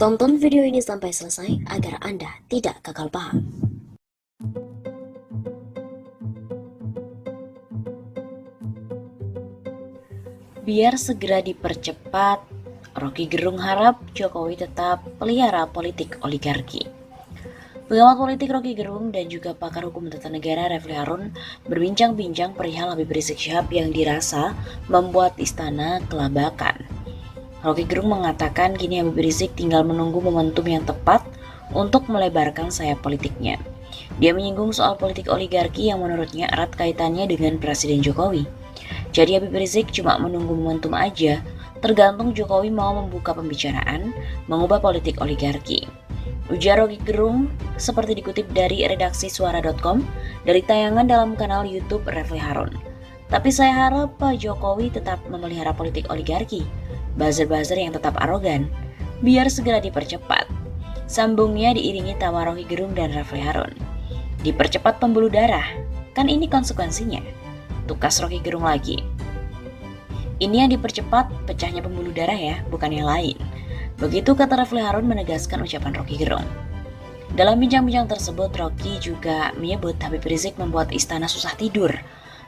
Tonton video ini sampai selesai agar Anda tidak gagal paham. Biar segera dipercepat, Rocky Gerung harap Jokowi tetap pelihara politik oligarki. Pengamat politik Rocky Gerung dan juga pakar hukum tata negara Refli Harun berbincang-bincang perihal Habib Rizik Syihab yang dirasa membuat istana kelabakan. Rocky Gerung mengatakan kini Habib Rizik tinggal menunggu momentum yang tepat untuk melebarkan sayap politiknya. Dia menyinggung soal politik oligarki yang menurutnya erat kaitannya dengan Presiden Jokowi. Jadi Habib Rizik cuma menunggu momentum aja, tergantung Jokowi mau membuka pembicaraan, mengubah politik oligarki. Ujar Rocky Gerung seperti dikutip dari redaksi suara.com dari tayangan dalam kanal YouTube Refli Harun. Tapi saya harap Pak Jokowi tetap memelihara politik oligarki, buzzer-buzzer yang tetap arogan, biar segera dipercepat. Sambungnya diiringi tawa Rocky Gerung dan Refli Harun. Dipercepat pembuluh darah, kan ini konsekuensinya. Tukas Rocky Gerung lagi. Ini yang dipercepat pecahnya pembuluh darah ya, bukan yang lain. Begitu kata Refli Harun menegaskan ucapan Rocky Gerung. Dalam bincang-bincang tersebut, Rocky juga menyebut Habib Rizik membuat istana susah tidur.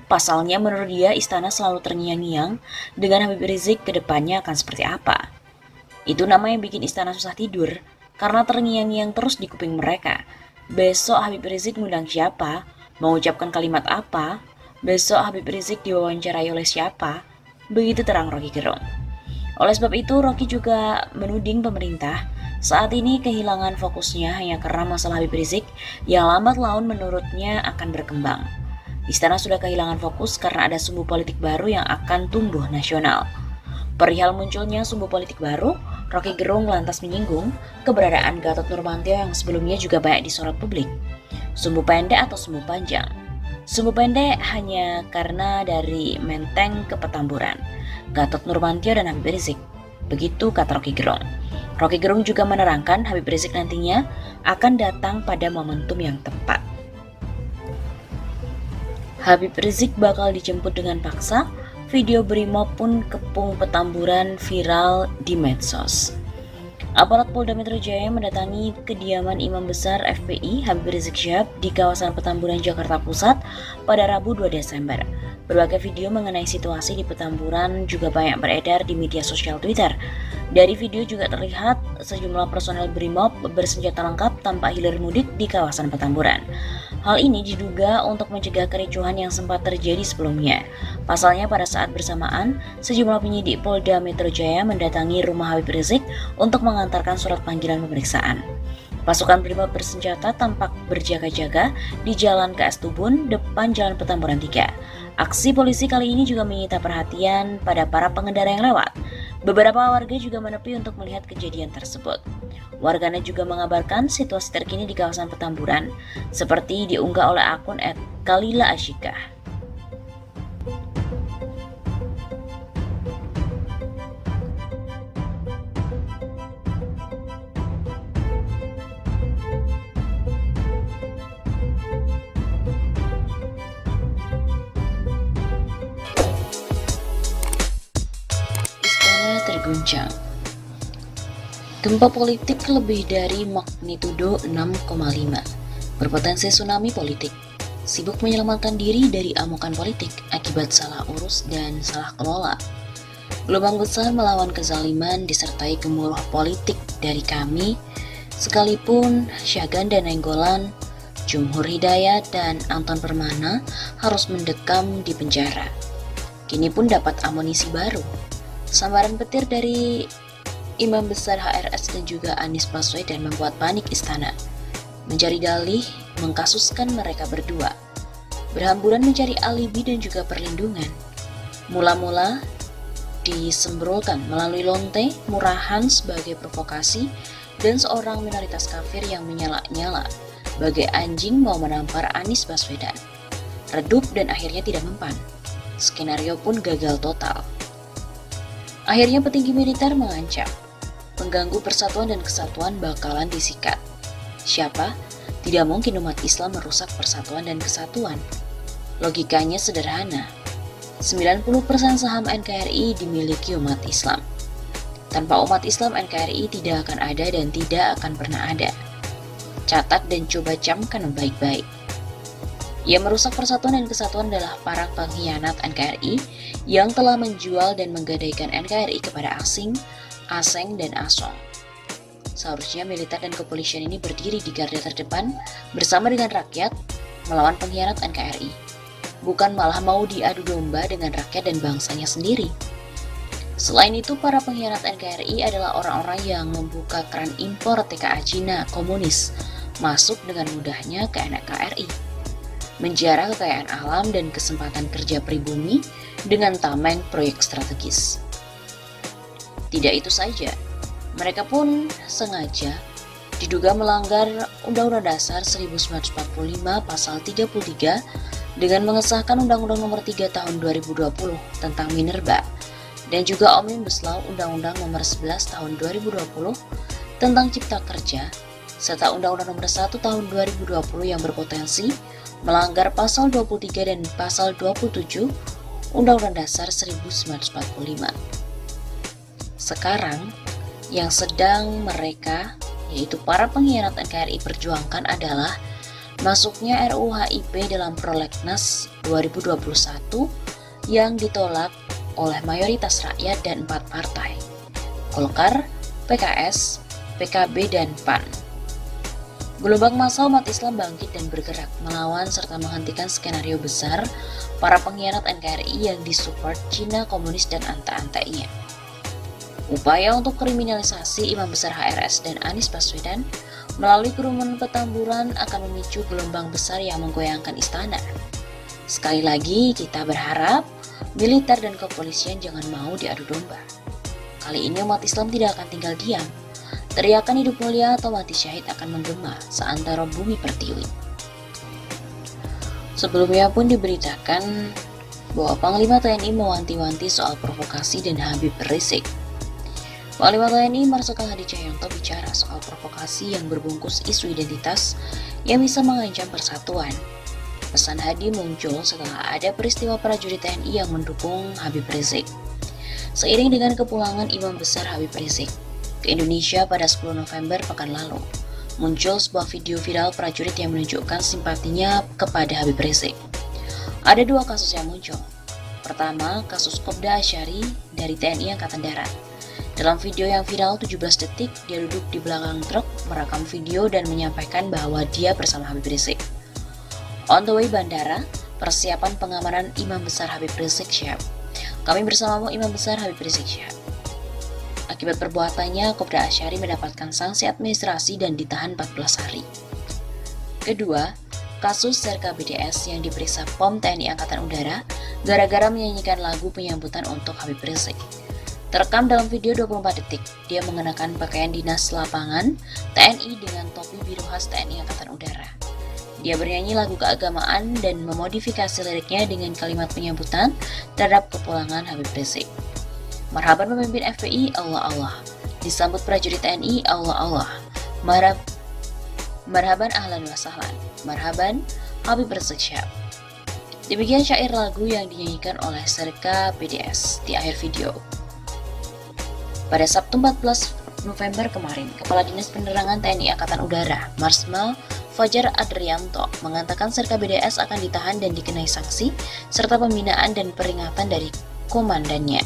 Pasalnya menurut dia istana selalu terngiang-ngiang dengan Habib Rizik ke depannya akan seperti apa. Itu namanya bikin istana susah tidur karena terngiang-ngiang terus di kuping mereka. Besok Habib Rizik ngundang siapa, mengucapkan kalimat apa, besok Habib Rizik diwawancarai oleh siapa, begitu terang Rocky Gerung. Oleh sebab itu, Rocky juga menuding pemerintah saat ini kehilangan fokusnya hanya karena masalah Habib Rizik yang lambat laun menurutnya akan berkembang. Istana sudah kehilangan fokus karena ada sumbu politik baru yang akan tumbuh nasional. Perihal munculnya sumbu politik baru, Rocky Gerung lantas menyinggung keberadaan Gatot Nurmantio yang sebelumnya juga banyak disorot publik. Sumbu pendek atau sumbu panjang? Sumbu pendek hanya karena dari Menteng ke Petamburan, Gatot Nurmantio dan Habib Rizik. Begitu kata Rocky Gerung. Rocky Gerung juga menerangkan Habib Rizik nantinya akan datang pada momentum yang tepat. Habib Rizik bakal dijemput dengan paksa, video Brimob pun kepung Petamburan viral di medsos. Aparat Polda Metro Jaya mendatangi kediaman Imam Besar FPI Habib Rizik Syihab di kawasan Petamburan, Jakarta Pusat pada Rabu 2 Desember. Berbagai video mengenai situasi di Petamburan juga banyak beredar di media sosial Twitter. Dari video juga terlihat sejumlah personel Brimob bersenjata lengkap tampak hilir mudik di kawasan Petamburan. Hal ini diduga untuk mencegah kericuhan yang sempat terjadi sebelumnya. Pasalnya pada saat bersamaan, sejumlah penyidik Polda Metro Jaya mendatangi rumah Habib Rizik untuk mengantarkan surat panggilan pemeriksaan. Pasukan Brimob bersenjata tampak berjaga-jaga di Jalan KS Tubun depan Jalan Petamburan 3. Aksi polisi kali ini juga menyita perhatian pada para pengendara yang lewat. Beberapa warga juga menepi untuk melihat kejadian tersebut. Warganet juga mengabarkan situasi terkini di kawasan Petamburan, seperti diunggah oleh akun @kalila_asyikah. Istana terguncang. Gempa politik lebih dari magnitudo 6,5, berpotensi tsunami politik. Sibuk menyelamatkan diri dari amukan politik akibat salah urus dan salah kelola. Gelombang besar melawan kezaliman disertai gemuruh politik dari kami, sekalipun Syahganda Nainggolan, Jumhur Hidayat, dan Anton Permana harus mendekam di penjara. Kini pun dapat amunisi baru. Sambaran petir dari Imam Besar HRS dan juga Anies Baswedan membuat panik istana. Mencari dalih, mengkasuskan mereka berdua. Berhamburan mencari alibi dan juga perlindungan. Mula-mula disembrolkan melalui lonte, murahan sebagai provokasi, dan seorang minoritas kafir yang menyala-nyala bagai anjing mau menampar Anies Baswedan. Redup dan akhirnya tidak mempan. Skenario pun gagal total. Akhirnya petinggi militer mengancam, pengganggu persatuan dan kesatuan bakalan disikat. Siapa? Tidak mungkin umat Islam merusak persatuan dan kesatuan. Logikanya sederhana. 90% saham NKRI dimiliki umat Islam. Tanpa umat Islam, NKRI tidak akan ada dan tidak akan pernah ada. Catat dan coba camkan baik-baik. Yang merusak persatuan dan kesatuan adalah para pengkhianat NKRI yang telah menjual dan menggadaikan NKRI kepada asing, aseng, dan asong. Seharusnya militer dan kepolisian ini berdiri di garda terdepan bersama dengan rakyat melawan pengkhianat NKRI, bukan malah mau diadu domba dengan rakyat dan bangsanya sendiri. Selain itu, para pengkhianat NKRI adalah orang-orang yang membuka keran impor TKA Cina komunis masuk dengan mudahnya ke NKRI, menjarah kekayaan alam dan kesempatan kerja pribumi dengan tameng proyek strategis. Tidak itu saja, mereka pun sengaja diduga melanggar Undang-Undang Dasar 1945 Pasal 33 dengan mengesahkan Undang-Undang Nomor 3 Tahun 2020 tentang Minerba dan juga Omnibus Law Undang-Undang Nomor 11 Tahun 2020 tentang Cipta Kerja serta Undang-Undang Nomor 1 Tahun 2020 yang berpotensi melanggar Pasal 23 dan Pasal 27 Undang-Undang Dasar 1945. Sekarang, yang sedang mereka, yaitu para pengkhianat NKRI perjuangkan adalah masuknya RUU HIP dalam Prolegnas 2021 yang ditolak oleh mayoritas rakyat dan 4 partai, Golkar, PKS, PKB, dan PAN. Gelombang massa umat Islam bangkit dan bergerak melawan serta menghentikan skenario besar para pengkhianat NKRI yang disupport Cina komunis dan anta-antainya. Upaya untuk kriminalisasi Imam Besar HRS dan Anies Baswedan melalui kerumunan Petamburan akan memicu gelombang besar yang menggoyangkan istana. Sekali lagi, kita berharap militer dan kepolisian jangan mau diadu domba. Kali ini umat Islam tidak akan tinggal diam. Teriakan hidup mulia atau mati syahid akan menggema seantero bumi pertiwi. Sebelumnya pun diberitakan bahwa Panglima TNI mewanti-wanti soal provokasi dan Habib Rizik. Panglima TNI Marsikal Hadi Cahyanto bicara soal provokasi yang berbungkus isu identitas yang bisa mengancam persatuan. Pesan Hadi muncul setelah ada peristiwa prajurit TNI yang mendukung Habib Rizik. Seiring dengan kepulangan Imam Besar Habib Rizik ke Indonesia pada 10 November pekan lalu, muncul sebuah video viral prajurit yang menunjukkan simpatinya kepada Habib Rizik. Ada 2 kasus yang muncul. Pertama, kasus Kopda Asyari dari TNI Angkatan Darat. Dalam video yang viral 17 detik, dia duduk di belakang truk, merekam video dan menyampaikan bahwa dia bersama Habib Rizik. On the way bandara, persiapan pengamanan Imam Besar Habib Rizik siap. Kami bersamamu Imam Besar Habib Rizik siap. Akibat perbuatannya, Kopda Asyari mendapatkan sanksi administrasi dan ditahan 14 hari. Kedua, kasus Serka BDS yang diperiksa POM TNI Angkatan Udara gara-gara menyanyikan lagu penyambutan untuk Habib Rizik. Terekam dalam video 24 detik, dia mengenakan pakaian dinas lapangan TNI dengan topi biru khas TNI Angkatan Udara. Dia bernyanyi lagu keagamaan dan memodifikasi liriknya dengan kalimat penyambutan terhadap kepulangan Habib Rizik. Marhaban pemimpin FPI, Allah Allah. Disambut prajurit TNI, Allah Allah. Marhaban ahlan wa sahlan. Marhaban Habib Rizik Syihab. Demikian syair lagu yang dinyanyikan oleh Serka BDS di akhir video. Pada Sabtu 14 November kemarin, Kepala Dinas Penerangan TNI Angkatan Udara, Marsmal Fajar Adrianto, mengatakan Serka BDS akan ditahan dan dikenai sanksi, serta pembinaan dan peringatan dari komandannya.